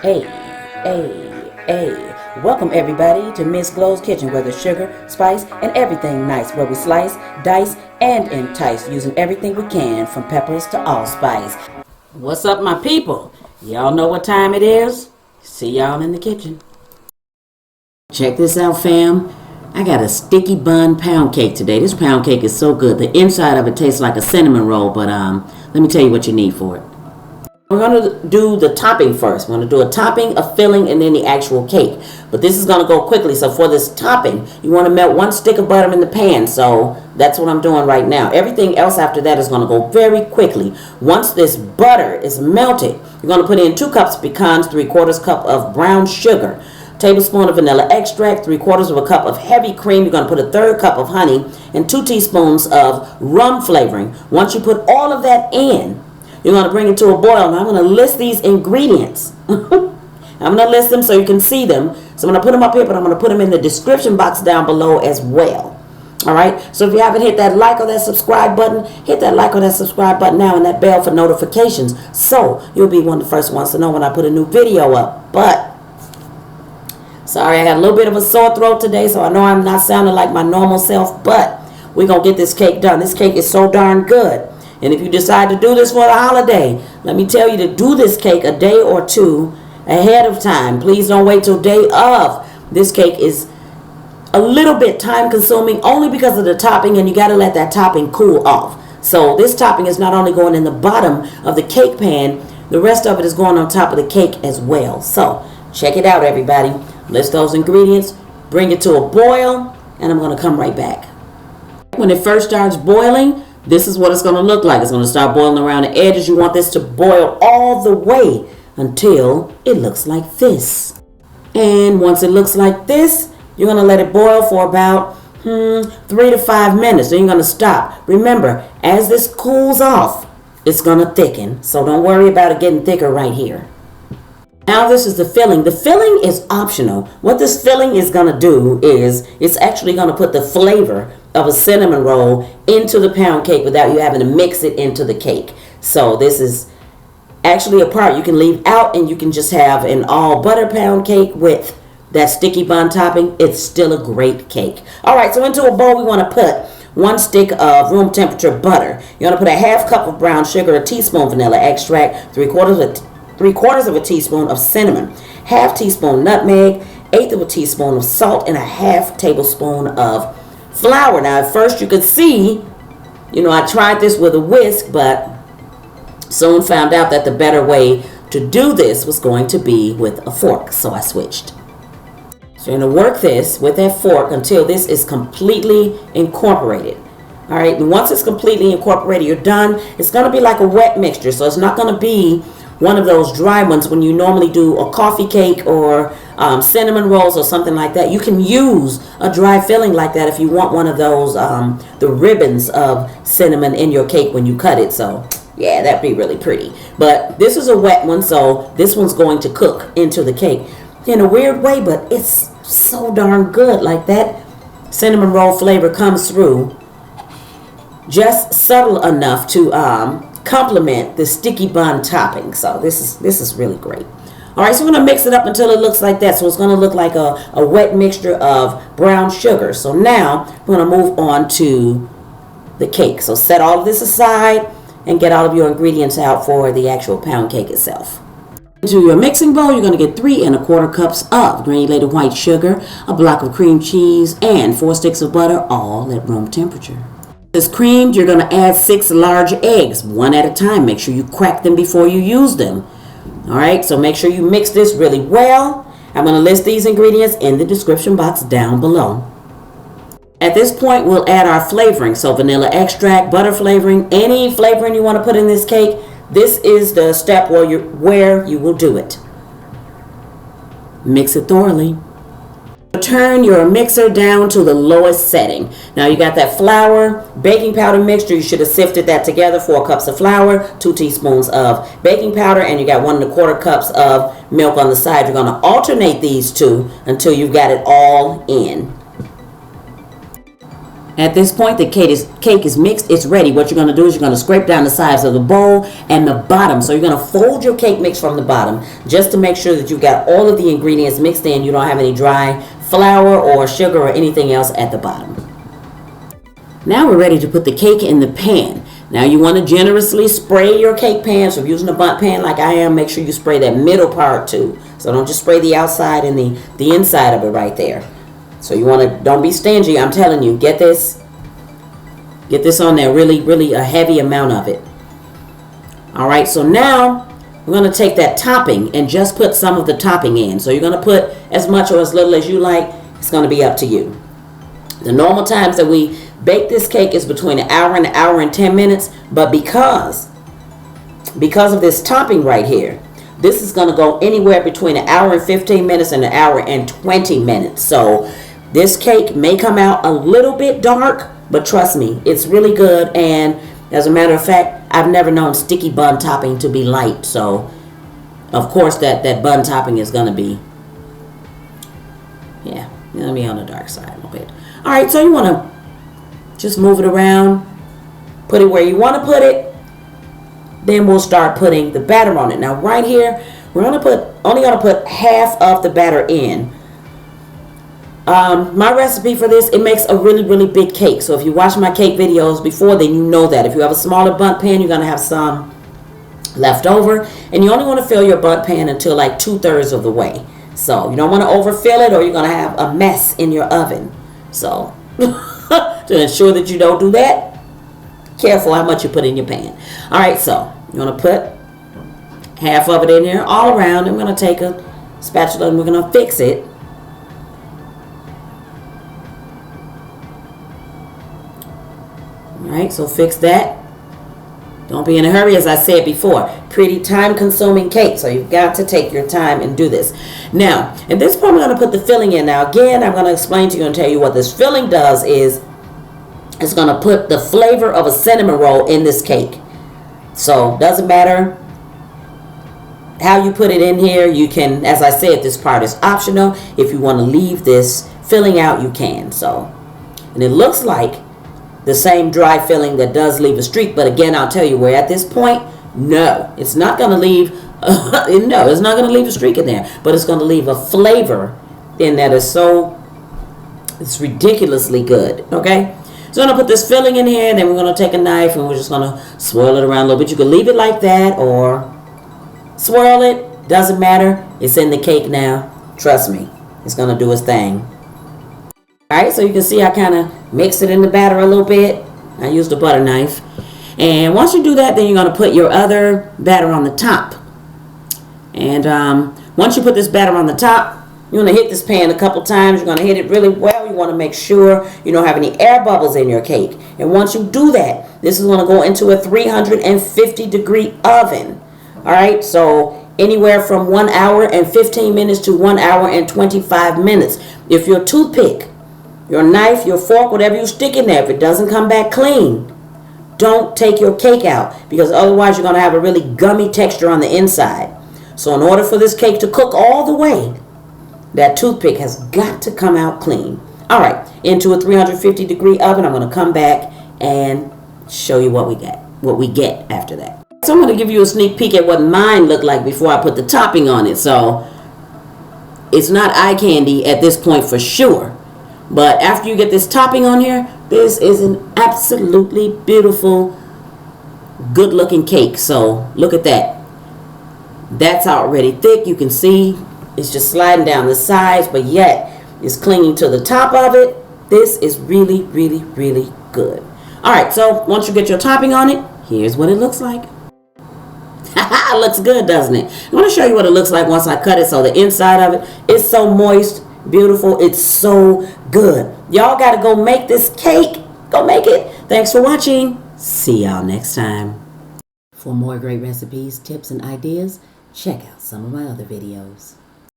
Hey, welcome everybody to Miss Glow's Kitchen, where there's sugar, spice, and everything nice, where we slice, dice, and entice, using everything we can, from peppers to allspice. What's up, my people? Y'all know what time it is? See y'all in the kitchen. Check this out, fam. I got a sticky bun pound cake today. This pound cake is so good. The inside of it tastes like a cinnamon roll, but let me tell you what you need for it. We're going to do the topping first. We're going to do a topping, a filling, and then the actual cake. But this is going to go quickly. So for this topping, you want to melt 1 stick of butter in the pan. So that's what I'm doing right now. Everything else after that is going to go very quickly. Once this butter is melted, you're going to put in 2 cups pecans, 3/4 cup of brown sugar, tablespoon of vanilla extract, 3/4 of a cup of heavy cream. You're going to put a 1/3 cup of honey and 2 teaspoons of rum flavoring. Once you put all of that in, you're going to bring it to a boil. Now I'm going to list these ingredients. I'm going to list them so you can see them. So I'm going to put them up here, but I'm going to put them in the description box down below as well. All right. So if you haven't hit that like or that subscribe button, hit that like or that subscribe button now, and that bell for notifications, so you'll be one of the first ones to know when I put a new video up. But sorry, I got a little bit of a sore throat today, so I know I'm not sounding like my normal self, but we're going to get this cake done. This cake is so darn good. And if you decide to do this for the holiday, let me tell you to do this cake a day or 2 ahead of time. Please don't wait till day of. This cake is a little bit time consuming only because of the topping, and you got to let that topping cool off. So this topping is not only going in the bottom of the cake pan, the rest of it is going on top of the cake as well. So check it out, everybody. List those ingredients, bring it to a boil, and I'm going to come right back. When it first starts boiling, this is what it's going to look like. It's going to start boiling around the edges. You want this to boil all the way until it looks like this. And once it looks like this, you're going to let it boil for about 3 to 5 minutes. Then you're going to stop. Remember, as this cools off, it's going to thicken. So don't worry about it getting thicker right here. Now this is the filling. The filling is optional. What this filling is going to do is it's actually going to put the flavor of a cinnamon roll into the pound cake without you having to mix it into the cake. So this is actually a part you can leave out, and you can just have an all butter pound cake with that sticky bun topping. It's still a great cake. All right, so into a bowl we want to put 1 stick of room temperature butter. You want to put a 1/2 cup of brown sugar, a teaspoon vanilla extract, 3/4 of a teaspoon of cinnamon, 1/2 teaspoon nutmeg, 1/8 of a teaspoon of salt, and a 1/2 tablespoon of flour. Now at first you could see, I tried this with a whisk, but soon found out that the better way to do this was going to be with a fork, so I switched. So you're going to work this with that fork until this is completely incorporated. All right, and once it's completely incorporated, you're done. It's going to be like a wet mixture, so it's not going to be one of those dry ones when you normally do a coffee cake or cinnamon rolls or something like that. You can use a dry filling like that if you want one of those, the ribbons of cinnamon in your cake when you cut it. So yeah, that'd be really pretty. But this is a wet one, so this one's going to cook into the cake in a weird way, but it's so darn good. Like that cinnamon roll flavor comes through just subtle enough to complement the sticky bun topping. So this is really great. All right, so we're going to mix it up until it looks like that. So it's going to look like a wet mixture of brown sugar. So now we're going to move on to the cake. So set all of this aside and get all of your ingredients out for the actual pound cake itself. Into your mixing bowl, you're going to get 3 1/4 cups of granulated white sugar, a block of cream cheese, and 4 sticks of butter, all at room temperature. This creamed, you're going to add 6 large eggs, 1 at a time. Make sure you crack them before you use them. All right, so make sure you mix this really well. I'm going to list these ingredients in the description box down below. At this point, we'll add our flavoring. So vanilla extract, butter flavoring, any flavoring you want to put in this cake. This is the step where you will do it. Mix it thoroughly. Turn your mixer down to the lowest setting. Now you got that flour, baking powder mixture. You should have sifted that together. 4 cups of flour, 2 teaspoons of baking powder, and you got 1 1/4 cups of milk on the side. You're going to alternate these two until you've got it all in. At this point, the cake is mixed. It's ready. What you're going to do is you're going to scrape down the sides of the bowl and the bottom. So you're going to fold your cake mix from the bottom just to make sure that you've got all of the ingredients mixed in. You don't have any dry flour or sugar or anything else at the bottom. Now we're ready to put the cake in the pan. Now you want to generously spray your cake pan. So if you're using a bundt pan like I am, make sure you spray that middle part too. So don't just spray the outside and the inside of it right there. So you want to, don't be stingy. I'm telling you, get this on there, really a heavy amount of it. All right, so now we're going to take that topping and just put some of the topping in. So you're going to put as much or as little as you like. It's going to be up to you. The normal times that we bake this cake is between an hour and 10 minutes. But because of this topping right here, this is going to go anywhere between an hour and 15 minutes and an hour and 20 minutes. So this cake may come out a little bit dark, but trust me, it's really good. And as a matter of fact, I've never known sticky bun topping to be light. So, of course, that bun topping is going to be, yeah, going to be on the dark side a little bit. All right, so you want to just move it around, put it where you want to put it. Then we'll start putting the batter on it. Now, right here, we're only going to put half of the batter in. My recipe for this, it makes a really big cake. So if you watch my cake videos before, then you know that. If you have a smaller bundt pan, you're going to have some left over. And you only want to fill your bundt pan until like 2/3 of the way. So you don't want to overfill it or you're going to have a mess in your oven. So to ensure that you don't do that, careful how much you put in your pan. All right, so you're going to put half of it in here all around. And we're going to take a spatula and we're going to fix it. All right, so fix that. Don't be in a hurry, as I said before. Pretty time-consuming cake, so you've got to take your time and do this. Now, at this point, I'm going to put the filling in. Now, again, I'm going to explain to you and tell you what this filling does is it's going to put the flavor of a cinnamon roll in this cake. So, doesn't matter how you put it in here. You can, as I said, this part is optional. If you want to leave this filling out, you can. So, and it looks like the same dry filling that does leave a streak, but again, I'll tell you, we're at this point, no, it's not going to leave no, it's not going to leave a streak in there, but it's going to leave a flavor in that is so, it's ridiculously good. Okay, so I'm going to put this filling in here, and then we're going to take a knife and we're just going to swirl it around a little bit. You can leave it like that or swirl it, doesn't matter. It's in the cake now. Trust me, it's going to do its thing. Alright, so you can see I kind of mixed it in the batter a little bit. I used a butter knife. And once you do that, then you're going to put your other batter on the top. And once you put this batter on the top, you're going to hit this pan a couple times. You're going to hit it really well. You want to make sure you don't have any air bubbles in your cake. And once you do that, this is going to go into a 350-degree oven. Alright, so anywhere from 1 hour and 15 minutes to 1 hour and 25 minutes. If your toothpick, your knife, your fork, whatever you stick in there, if it doesn't come back clean, don't take your cake out, because otherwise you're going to have a really gummy texture on the inside. So in order for this cake to cook all the way, that toothpick has got to come out clean. All right, into a 350-degree oven. I'm going to come back and show you what we get after that. So I'm going to give you a sneak peek at what mine looked like before I put the topping on it. So it's not eye candy at this point for sure. But after you get this topping on here, this is an absolutely beautiful, good-looking cake. So look at that. That's already thick. You can see it's just sliding down the sides, but yet it's clinging to the top of it. This is really good. All right, so once you get your topping on it, here's what it looks like. It looks good, doesn't it? I'm going to show you what it looks like once I cut it. So the inside of it is so moist, beautiful. It's so good. Y'all got to go make this cake. Go make it. Thanks for watching. See y'all next time. For more great recipes, tips, and ideas, check out some of my other videos.